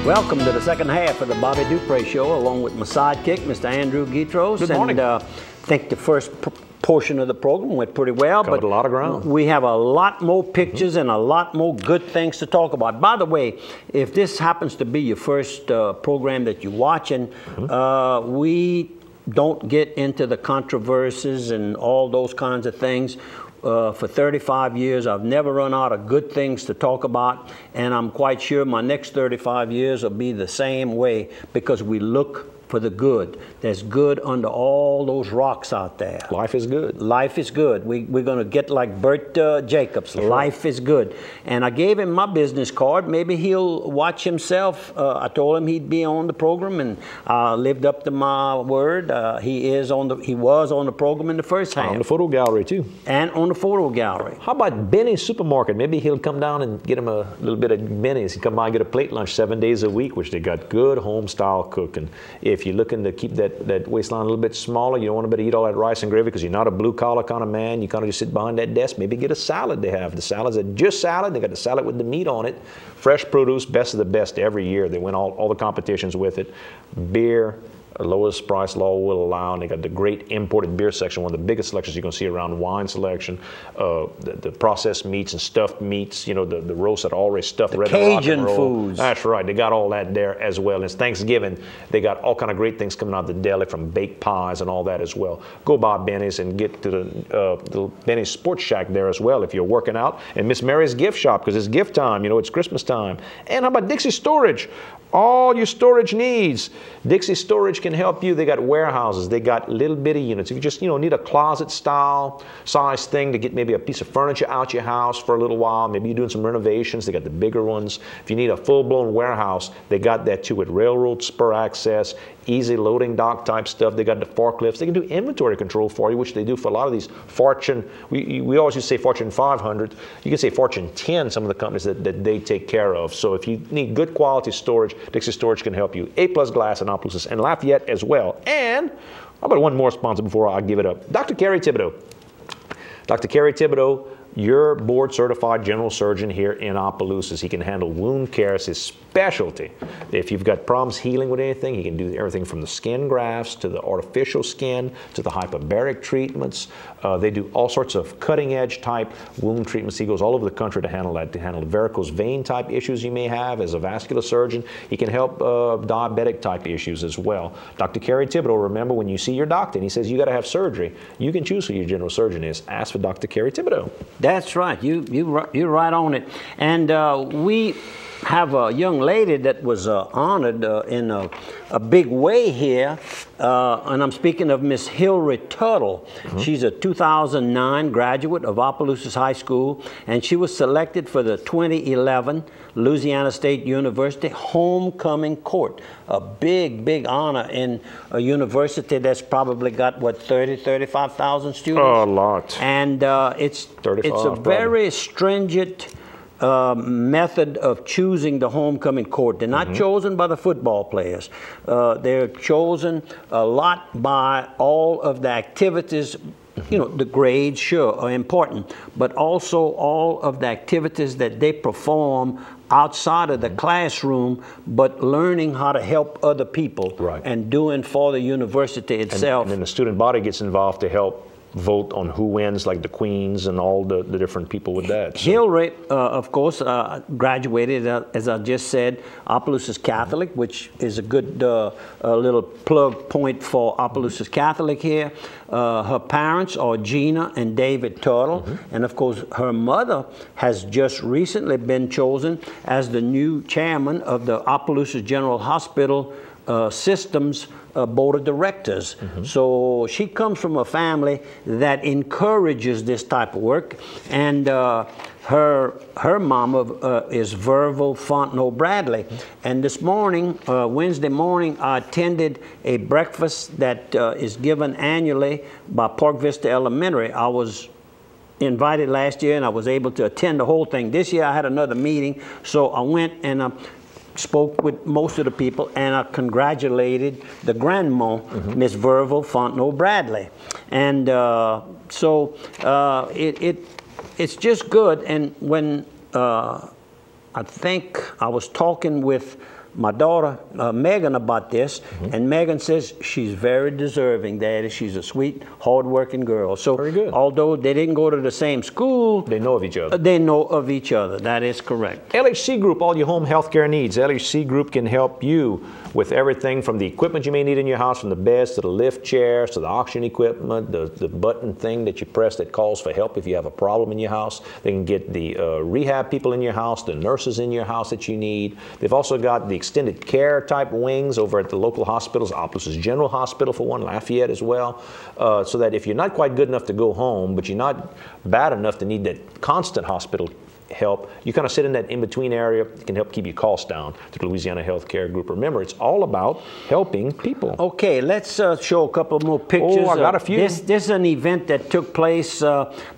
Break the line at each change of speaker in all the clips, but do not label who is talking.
Welcome to the second half of the Bobby Dupre Show, along with my sidekick, Mr. Andrew Guitros.
Good morning.
And I think the first portion of the program went pretty well.
Covered a lot of ground.
We have a lot more pictures and a lot more good things to talk about. By the way, if this happens to be your first program that you're watching, we don't get into the controversies and all those kinds of things. For 35 years, I've never run out of good things to talk about, and I'm quite sure my next 35 years will be the same way, because we look for the good. There's good under all those rocks out there.
Life is good.
Life is good. We're going to get like Bert Jacobs. Life is good. And I gave him my business card. Maybe he'll watch himself. I told him he'd be on the program, and I lived up to my word. He was on the program in the first half.
On the photo gallery too.
And on the photo gallery.
How about Benny's Supermarket? Maybe he'll come down and get him a little bit of Benny's. He'll come by and get a plate lunch 7 days a week, which they got good home style cooking. If you're looking to keep that waistline a little bit smaller, you don't want to eat all that rice and gravy because you're not a blue collar kind of man, you kind of just sit behind that desk, maybe get a salad they have. The salads are just salad. They got the salad with the meat on it. Fresh produce, best of the best every year. They win all the competitions with it. Beer, lowest price law will allow, and they got the great imported beer section, one of the biggest selections you're going to see around wine selection, the processed meats and stuffed meats, you know, the roast that already stuffed red
Cajun foods.
That's right. They got all that there as well. And it's Thanksgiving. They got all kind of great things coming out of the deli, from baked pies and all that as well. Go by Benny's and get to the Benny's Sports Shack there as well if you're working out. And Miss Mary's gift shop, because it's gift time. You know, it's Christmas time. And how about Dixie Storage? All your storage needs. Dixie Storage can help you. They got warehouses. They got little bitty units. If you just, need a closet style size thing to get maybe a piece of furniture out your house for a little while, maybe you're doing some renovations, they got the bigger ones. If you need a full-blown warehouse, they got that too, with railroad spur access, easy loading dock type stuff. They got the forklifts. They can do inventory control for you, which they do for a lot of these Fortune, we always used to say Fortune 500. You can say Fortune 10, some of the companies that they take care of. So if you need good quality storage, Dixie Storage can help you. A+ Glass in Opelousas and Lafayette as well. And how about one more sponsor before I give it up? Dr. Kerry Thibodeau. Dr. Kerry Thibodeau, your board certified general surgeon here in Opelousas. He can handle wound care as his specialty. If you've got problems healing with anything, he can do everything from the skin grafts to the artificial skin to the hyperbaric treatments. They do all sorts of cutting edge type wound treatments. He goes all over the country to handle that, to handle varicose vein type issues you may have as a vascular surgeon. He can help diabetic type issues as well. Dr. Kerry Thibodeau, remember, when you see your doctor and he says you got to have surgery, you can choose who your general surgeon is. Ask for Dr. Kerry Thibodeau.
That's right. You're right on it. And we have a young lady that was honored in a big way here, and I'm speaking of Miss Hillary Tuttle. She's a 2009 graduate of Opelousas High School, and she was selected for the 2011 Louisiana State University Homecoming Court. A big honor in a university that's probably got, what, 35,000 students?
Oh, a lot.
And it's a very stringent method of choosing the homecoming court. They're not chosen by the football players. They're chosen a lot by all of the activities. The grades, sure, are important, but also all of the activities that they perform outside of the classroom, but learning how to help other people and doing for the university itself.
And then the student body gets involved to help vote on who wins, like the queens and all the different people with that. So.
Hillary, of course, graduated, as I just said, Opelousas Catholic, which is a good little plug point for Opelousas Catholic here. Her parents are Gina and David Tuttle, and of course her mother has just recently been chosen as the new chairman of the Opelousas General Hospital Systems Board of Directors. So she comes from a family that encourages this type of work, and her mama is Verville Fontenot Bradley. And this morning, Wednesday morning, I attended a breakfast that is given annually by Park Vista Elementary. I was invited last year and I was able to attend the whole thing. This year I had another meeting, so I went and spoke with most of the people, and I congratulated the grandma, Miss Verville Fontenot Bradley. And so it's just good. And when I think I was talking with my daughter Megan about this, and Megan says she's very deserving, Daddy. She's a sweet, hard-working girl. So
very good.
Although they didn't go to the same school,
they know of each other.
They know of each other. That is correct.
LHC Group, all your home health care needs. LHC Group can help you with everything from the equipment you may need in your house, from the beds to the lift chairs to the oxygen equipment, the button thing that you press that calls for help if you have a problem in your house. They can get the rehab people in your house, the nurses in your house that you need. They've also got the extended care type wings over at the local hospitals, Opelousas General Hospital for one, Lafayette as well, so that if you're not quite good enough to go home, but you're not bad enough to need that constant hospital help, you kind of sit in that in-between area. It can help keep your costs down to the Louisiana Healthcare Group. Remember, it's all about helping people.
Okay, let's show a couple more pictures.
Oh, I got a few.
This is an event that took place,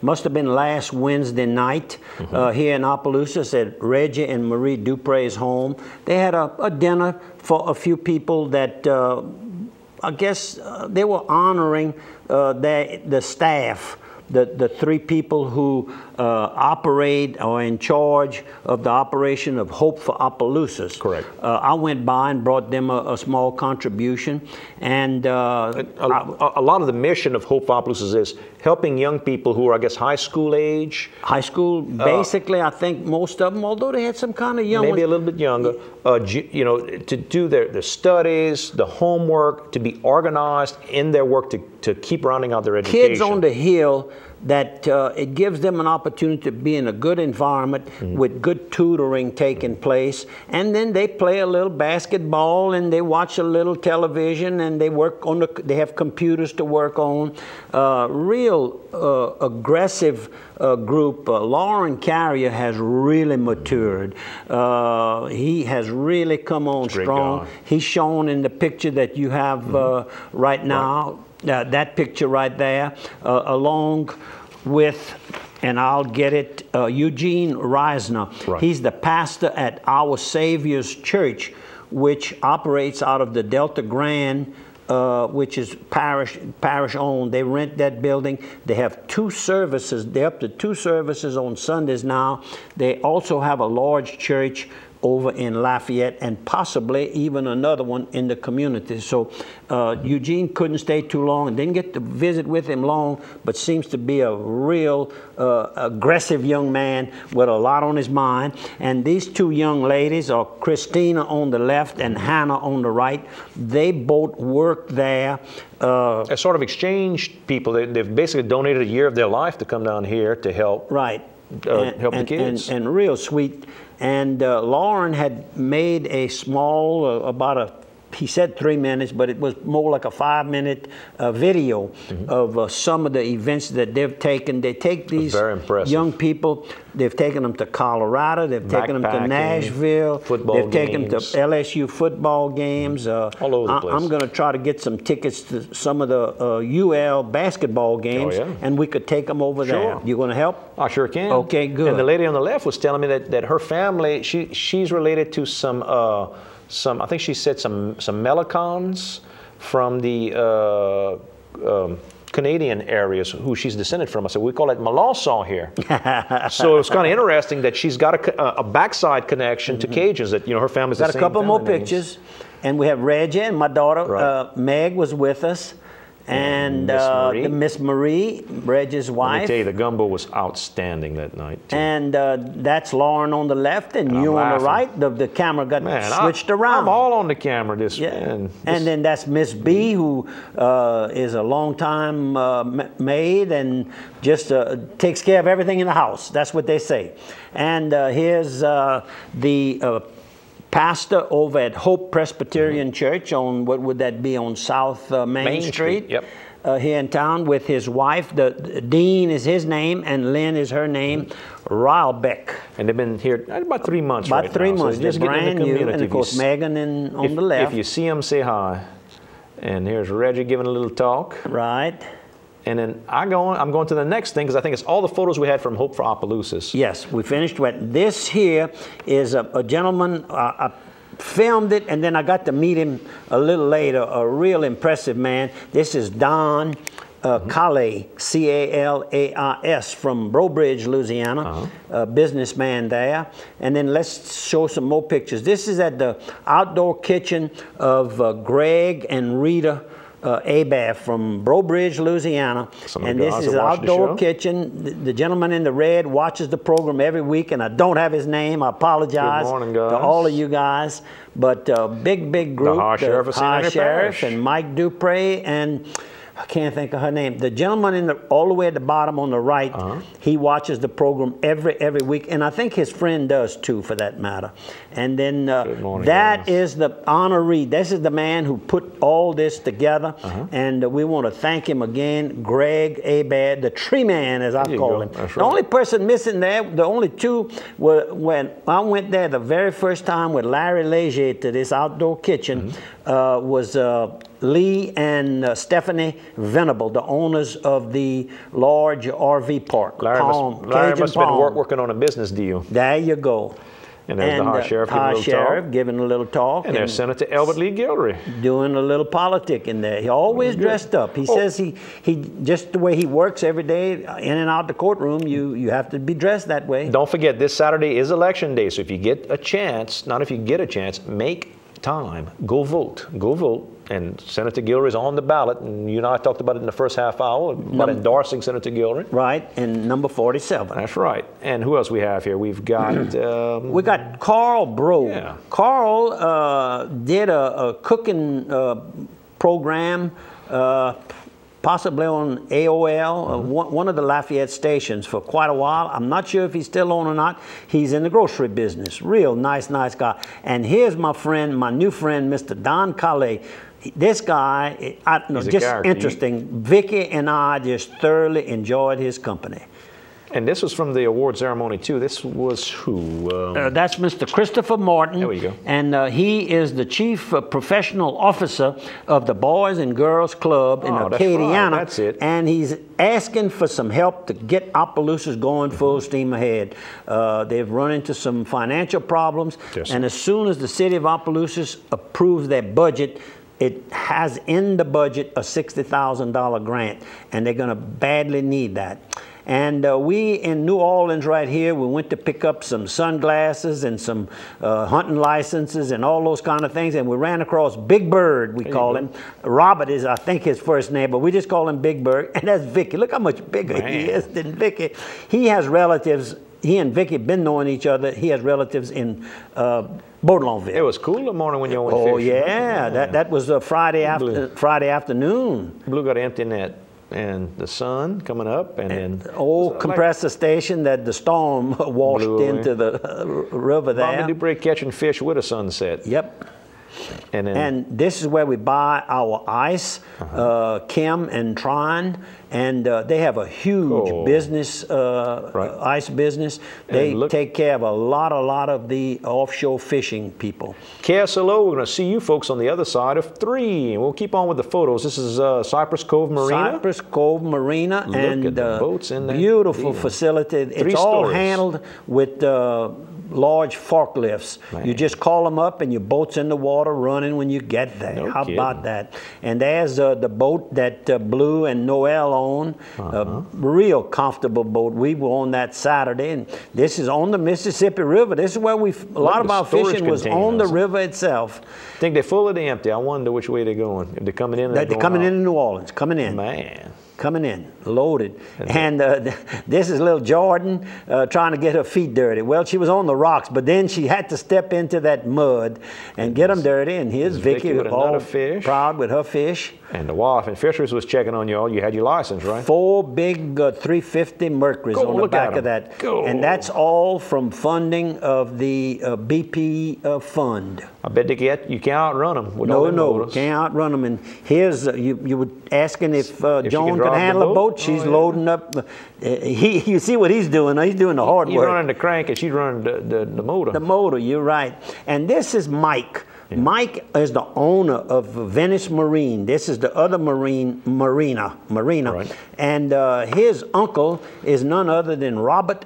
must have been last Wednesday night here in Opelousas at Reggie and Marie Dupre's home. They had a dinner for a few people that I guess they were honoring the staff, the three people who operate or in charge of the operation of Hope for Opelousas.
Correct.
I went by and brought them a small contribution, and
a lot of the mission of Hope for Opelousas is helping young people who are, I guess, high school age.
High school, basically, I think most of them, although they had some kind of young
maybe
ones.
a little bit younger, you know, to do their studies, the homework, to be organized in their work, to keep rounding out their education.
Kids on the Hill, that it gives them an opportunity to be in a good environment with good tutoring taking place, and then they play a little basketball and they watch a little television and they work on they have computers to work on. Real aggressive group. Lauren Carrier has really matured. He has really come on strong. He's shown in the picture that you have right now. That picture right there, along with, and I'll get it, Eugene Reisner. Right. He's the pastor at Our Savior's Church, which operates out of the Delta Grand, which is parish owned. They rent that building. They have 2 services. They're up to 2 services on Sundays now. They also have a large church over in Lafayette, and possibly even another one in the community. So Eugene couldn't stay too long and didn't get to visit with him long, but seems to be a real aggressive young man with a lot on his mind. And these 2 young ladies are Christina on the left and Hannah on the right. They both work there.
A sort of exchange people. They've basically donated a year of their life to come down here to help.
Right.
Help the kids.
And real sweet. And Lauren had made a small, he said 3 minutes, but it was more like a 5-minute video of some of the events that they've taken. They take these young people, they've taken them to Colorado, they've taken them to Nashville, they've taken them to LSU football games.
All over the place.
I'm going to try to get some tickets to some of the UL basketball games, and we could take them over there. You going to help?
I sure can.
Okay, good.
And the lady on the left was telling me that her family, she's related to some I think she said some Melicons from the Canadian areas who she's descended from. I said, we call it Melanson here. So it's kind of interesting that she's got a backside connection to Cajuns, that, you know, her family's
got a couple more pictures. And we have Reggie and my daughter, Meg, was with us. And Miss Marie, Reggie's wife.
Let me tell you, the gumbo was outstanding that night, too.
And that's Lauren on the left and you on the right. The camera got switched around.
I'm all on the camera man.
And then that's Miss B, who is a long-time maid and just takes care of everything in the house. That's what they say. And here's the pastor over at Hope Presbyterian Church on, what would that be, on South Main Street.
Yep.
Here in town with his wife. The Dean is his name and Lynn is her name, Rylbeck.
And they've been here about 3 months
about 3 months,
so
just brand new. And of course Megan on the left.
If you see them, say hi. And here's Reggie giving a little talk.
Right.
And then I'm going to the next thing, because I think it's all the photos we had from Hope for Opelousas.
Yes, we finished with this. Here is a gentleman. I filmed it, and then I got to meet him a little later. A real impressive man. This is Don Calais, C-A-L-A-I-S, from Breaux Bridge, Louisiana, a businessman there. And then let's show some more pictures. This is at the outdoor kitchen of Greg and Rita Abad from Breaux Bridge, Louisiana. And this is an outdoor kitchen. The gentleman in the red watches the program every week, and I don't have his name. I apologize to all of you guys. But big group,
the High Sheriff
and Mike Dupre, and I can't think of her name. The gentleman in the all the way at the bottom on the right, he watches the program every week, and I think his friend does too, for that matter. And then that is the honoree. This is the man who put all this together, and we want to thank him again, Greg Abad, the tree man, as I call him. The only person missing there, the only two, were when I went there the very first time with Larry Leger to this outdoor kitchen, was Lee and Stephanie Venable, the owners of the large RV park.
Larry must have been working on a business deal.
There you go.
And there's the High Sheriff,
giving a little talk.
And there's Senator Elbert Lee Gildery.
Doing a little politic in there. He always dressed up. He says he just the way he works every day, in and out the courtroom, you have to be dressed that way.
Don't forget, this Saturday is election day, so if you get a chance, not if you get a chance, make time. Go vote. Go vote. And Senator Gildery is on the ballot, and you and I talked about it in the first half hour, about endorsing Senator Gildery.
Right, and number 47.
That's right. And who else we have here? We've got...
we got Carl Bro.
Yeah.
Carl did a cooking program, possibly on AOL, one of the Lafayette stations, for quite a while. I'm not sure if he's still on or not. He's in the grocery business. Real nice guy. And here's my friend, my new friend, Mr. Don Calais. This guy, just interesting. Vicky and I just thoroughly enjoyed his company.
And this was from the award ceremony too. This was who?
That's Mr. Christopher Martin.
There we go.
And he is the chief professional officer of the Boys and Girls Club in Acadiana.
That's it.
And he's asking for some help to get Opelousas going full steam ahead. They've run into some financial problems.
Yes,
and as soon as the city of Opelousas approves their budget, it has in the budget a $60,000 grant, and they're going to badly need that. And we in New Orleans right here, we went to pick up some sunglasses and some hunting licenses and all those kind of things, and we ran across Big Bird, we call him. Robert is, I think, his first name, but we just call him Big Bird, and that's Vicky. Look how much bigger he is than Vicky. He has relatives. He and Vicky have been knowing each other. He has relatives in Baudelainville.
It was cool in the morning when you went fishing.
Oh yeah, that was Friday afternoon.
Blue got an empty net. And the sun coming up, and then
old compressor station that the storm washed into the river there.
Bobby Dupre catching fish with a sunset.
Yep.
And
this is where we buy our ice, Kim and Tron, and they have a huge business, ice business. They take care of a lot of the offshore fishing people.
KSLO, we're going to see you folks on the other side of 3. We'll keep on with the photos. This is Cypress Cove Marina.
Cypress Cove Marina.
Look
and
at the boats in there.
Beautiful facility. It's all handled with large forklifts. You just call them up and your boat's in the water running when you get there. How about that? And there's the boat that Blue and Noel own. Real comfortable boat. We were on that Saturday, and this is on the Mississippi River. This is where a lot of our fishing was on the river itself.
Think they're full or they empty? I wonder which way they're going. If they're coming in,
they're coming in New Orleans. Coming in.
Man.
Coming in, loaded. And this is little Jordan trying to get her feet dirty. Well, she was on the rocks, but then she had to step into that mud and get them dirty. And here's Vicky all proud with her fish.
And the WAF and Fisheries was checking on you all. You had your license, right?
4 big 350 Mercuries on the back of that. And that's all from funding of the BP fund.
I bet you can't outrun them with
all them motors. Can't outrun them. And here's, you were asking if Joan could handle a boat. She's loading up. You see what he's doing. He's doing the hard work.
He's running the crank and she's running the motor. The
motor, you're right. And this is Mike. Yeah. Mike is the owner of Venice Marine. This is the other marina. Right. And his uncle is none other than Robert